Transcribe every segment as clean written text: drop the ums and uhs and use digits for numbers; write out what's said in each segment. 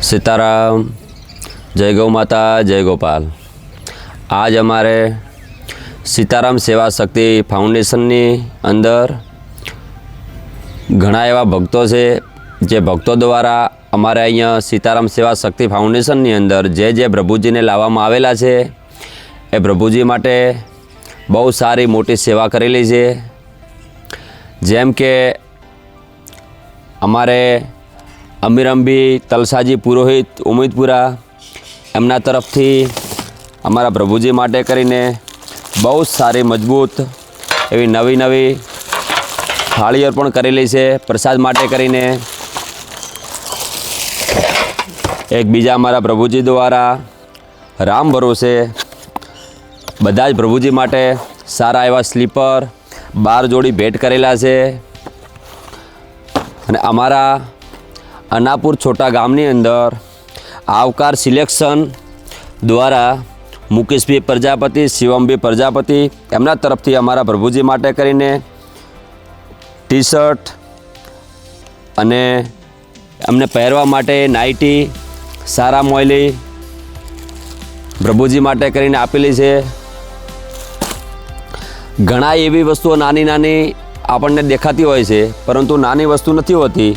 सीताराम। जय गौ माता, जय गोपाल। आज अमारे सीताराम सेवा शक्ति फाउंडेशननी अंदर घणा एवा भक्तों से जे भक्तों द्वारा अमारे अहींया सीताराम सेवा शक्ति फाउंडेशननी अंदर जे प्रभुजीने लाववामां आवेला छे ए प्रभुजी माटे बहु सारी मोटी सेवा करेली छे। जेम के अमारे अमीरंबी तलसाजी पुरोहित उम्मीदपुरा एमना तरफथी अमारा प्रभुजी माटे करीने बहुत सारी मजबूत एवी नवी नवी थाळी अर्पण करेली छे प्रसाद माटे करीने। एक बीजा अमारा प्रभुजी द्वारा राम भरोसे बधा ज प्रभुजी माटे सारा एवा स्लीपर 12 जोड़ी भेट करेला छे। अने अमारा अनापुर छोटा गामनी अंदर आवकार सिलेक्शन द्वारा मुकेशभाई प्रजापति, शिवमभाई प्रजापति एमना तरफथी अमारा प्रभुजी माटे करीने टी शर्ट अने अमने पहेरवा माटे नाइटी सारा मोयली प्रभुजी माटे करीने आपेली छे। घणा एवी वस्तुओ नानी नानी आपणने देखाती होय छे, परंतु नानी वस्तु नथी होती,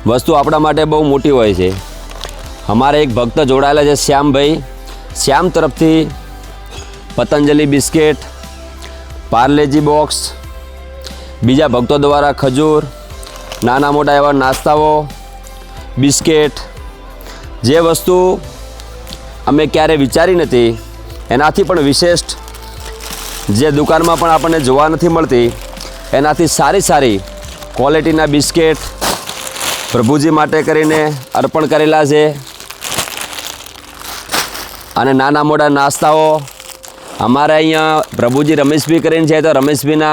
वस्तु आपणा माटे बहु मोटी होय छे। हमारे एक भक्त जोड़ायेला छे श्याम भाई, श्याम तरफथी पतंजलि बिस्किट, पार्लेजी बॉक्स, बीजा भक्तों द्वारा खजूर, नाना मोटा एवा नाસ્તાઓ, बिस्किट जे वस्तु अमे क्यारे विचारी नथी एनाथी पण विशेष जे दुकान में पण आपणे जोवा नथी मळती एनाथी सारी सारी क्वॉलिटीना बिस्किट प्रभुजी माटे करीने अर्पण करेला छे। अने नाना मोटा नाસ્તાઓ अमारे अहींया प्रभुजी रमेशभाई करीने छे, तो रमेशभाईना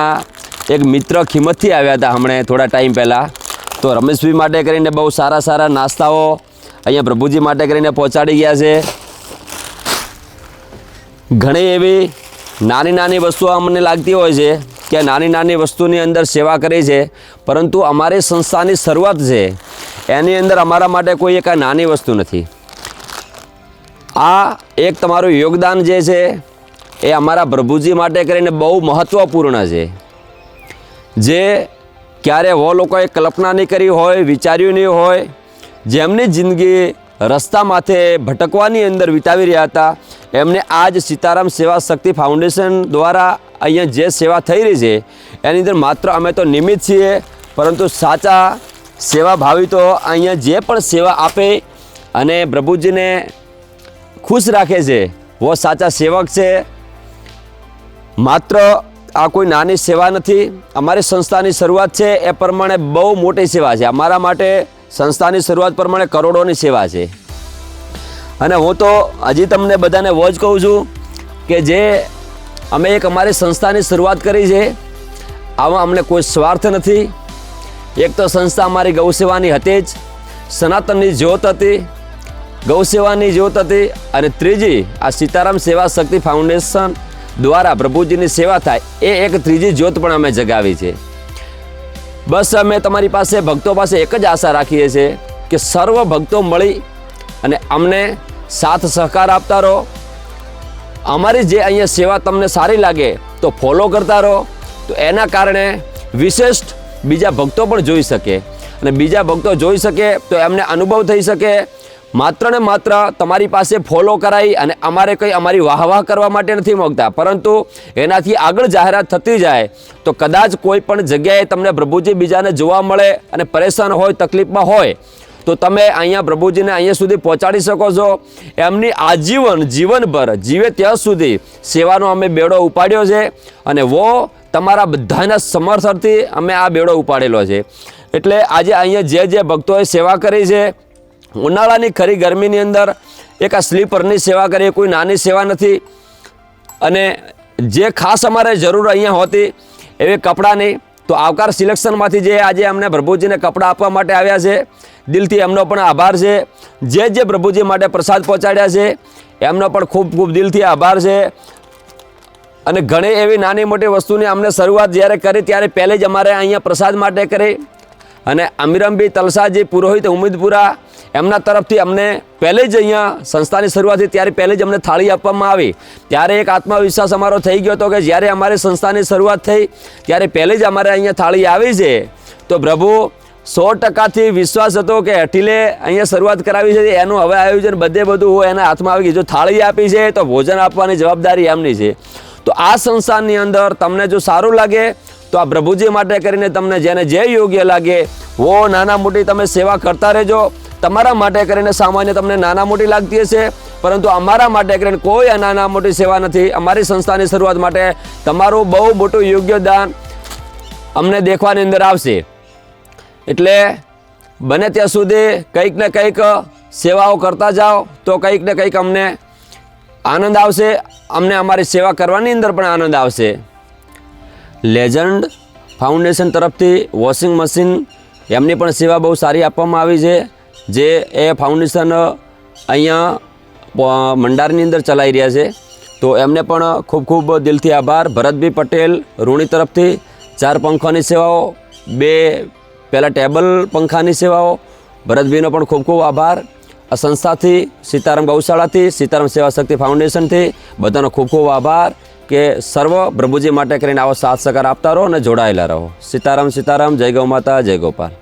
एक मित्र खिमतथी आव्या हता हमणे थोड़ा टाइम पहला, तो रमेशभाई माटे करीने बहु सारा सारा नाસ્તાઓ अहींया प्रभुजी माटे करीने पहोंचाडी गया छे। घणी एवी नानी नानी वस्तुओ अमने लागती होय छे कि नानी नानी वस्तुनी अंदर सेवा करे छे, परंतु अमारी संस्थानी शरूआत छे एनी अंदर अमारा माटे कोई एक नानी वस्तु नथी। आ एक तमारुं योगदान जे छे ए अमारा प्रभुजी माटे करीने बहु महत्वपूर्ण छे, जे क्यारे वो लोकोए कल्पना नहीं करी होय, विचार्युं नहीं होय, जेमनी जिंदगी रस्ता माथे भटकवानी अंदर वितावी रह्या हता एमने आज सीताराम सेवा शक्ति फाउंडेशन द्वारा अहींया जे सेवा थई रही छे एनी अंदर मात्र अमे तो निमित्त छीए, परंतु साचा सेवाभावी तो अहींया जे पण सेवा आपे अने प्रभुजीने खुश राखे छे वो साचा सेवक छे। मात्र आ कोई नानी सेवा नथी, अमारी संस्थानी शरूआत छे ए प्रमाणे बहु मोटी सेवा छे। अमारा माटे संस्थानी शरूआत प्रमाणे करोड़ोनी सेवा छे। अने हूँ तो हजी तमने बधाने वोज कहूँ छूं कि जे अमे एक अमारी संस्थानी शरूआत करी छे आमां अमने कोई स्वार्थ नथी। एक तो संस्था अमारी गौसेवानी हती ज, सनातननी ज्योत हती, गौसेवानी ज्योत हती, अने त्रीजी आ सीताराम सेवा शक्ति फाउंडेशन द्वारा प्रभुजीनी सेवा थाय ए एक त्रीजी ज्योत पण अमे जगावी छे। बस अमे तमारी पासे भक्तों पासे एक ज आशा राखीए छे कि सर्व भक्तों मळी अने अमने साथ सहकार आपता रहो। अमारी जे अहींया सेवा तमने सारी लागे तो फॉलो करता रहो, तो एना कारणे विशेष बीजा भक्तों पण जोई सके अने बीजा भक्तों जोई सके तो एमने अनुभव थई सके। मात्र ने मात्र तमारी पासे फॉलो कराई अने अमारे कई अमारी वाहवाह करवा माटे नथी मांगता, परंतु एनाथी आगळ जाहेरात थती जाए तो कदाच कोई पण जग्याए तमने प्रभुजी बीजाने जोवा मळे अने परेशान होय, तकलीफमां होय तो तमे अहींया प्रभुजीने अहींया सुधी पहोंचाडी शको छो। एमनी आजीवन जीवनभर जीवे त्यां सुधी सेवानो अमे बेड़ो उपाड्यो छे अने वो तमारा बधाना समर्थनथी अमे आ बेड़ो उपाडेलो छे। एटले आजे अहींया जे भक्तोए सेवा करी छे, उनाळानी खरी गरमीनी अंदर एक आ स्लीपरनी सेवा करी, कोई नानी सेवा नथी। अने जे खास अमारे जरूर अहींया होती एवी कपड़ानी, तो आवकार सिलेक्शनमांथी जे आजे अमने प्रभुजीने कपड़ा आपवा माटे आव्या छे, दिलथी एमनो पण आभार छे। जे प्रभुजी माटे प्रसाद पहोंचाड्या छे एमनो पण खूब खूब दिलथी आभार छे। अने घणी एवी नानी मोटी वस्तुनी अमने शरूआत ज्यारे करी त्यारे पहले ज अमारे अहींया प्रसाद माटे करी અને અમીરમભાઈ તલસાજી પુરોહિત ઉમેદપુરા એમના તરફથી અમને પહેલે જ અહીંયા સંસ્થાની શરૂઆત થઈ ત્યારે પહેલે જ અમને થાળી આપવામાં આવી ત્યારે એક આત્મવિશ્વાસ અમારો થઈ ગયો હતો કે જ્યારે અમારી સંસ્થાની શરૂઆત થઈ ત્યારે પહેલે જ અમારે અહીંયા થાળી આવી છે તો પ્રભુ 100%થી વિશ્વાસ હતો કે અઠીલે અહીંયા શરૂઆત કરાવી છે એનું હવે આયોજન બધું હોય એના હાથમાં આવી ગયું. જો થાળી આપી છે તો ભોજન આપવાની જવાબદારી એમની છે. તો આ સંસ્થાની અંદર તમને જો સારું લાગે તો આ પ્રભુજી માટે કરીને તમને જેને જે યોગ્ય લાગે નાના મોટી તમે સેવા કરતા રહેજો. તમારા માટે કરીને સામાન્ય તમને નાના મોટી લાગતી હશે પરંતુ અમારા માટે કરીને કોઈ નાના મોટી સેવા નથી. અમારી સંસ્થાની શરૂઆત માટે તમારું બહુ મોટું યોગ્યદાન અમને દેખવાની અંદર આવશે. એટલે બને ત્યાં સુધી કંઈક ને કંઈક સેવાઓ કરતા જાઓ તો કંઈક ને કંઈક અમને આનંદ આવશે. અમને અમારી સેવા કરવાની અંદર પણ આનંદ આવશે. લેજન્ડ ફાઉન્ડેશન તરફથી વોશિંગ મશીન એમની પણ સેવા બહુ સારી આપવામાં આવી છે જે એ ફાઉન્ડેશન અહીંયા મંડારની અંદર ચલાવી રહ્યા છે. તો એમને પણ ખૂબ ખૂબ દિલથી આભાર. ભરતભાઈ પટેલ રૂણી તરફથી 4 પંખાની સેવાઓ, 2 પહેલાં ટેબલ પંખાની સેવાઓ, ભરતભાઈનો પણ ખૂબ ખૂબ આભાર. આ સંસ્થાથી સીતારામ ગૌશાળાથી સીતારામ સેવા શક્તિ ફાઉન્ડેશનથી બધાનો ખૂબ ખૂબ આભાર કે સર્વ પ્રભુજી માટે કરીને આવો સાથ સહકાર આપતા રહો અને જોડાયેલા રહો. સીતારામ સીતારામ. જય ગૌ માતા, જય ગોપાલ.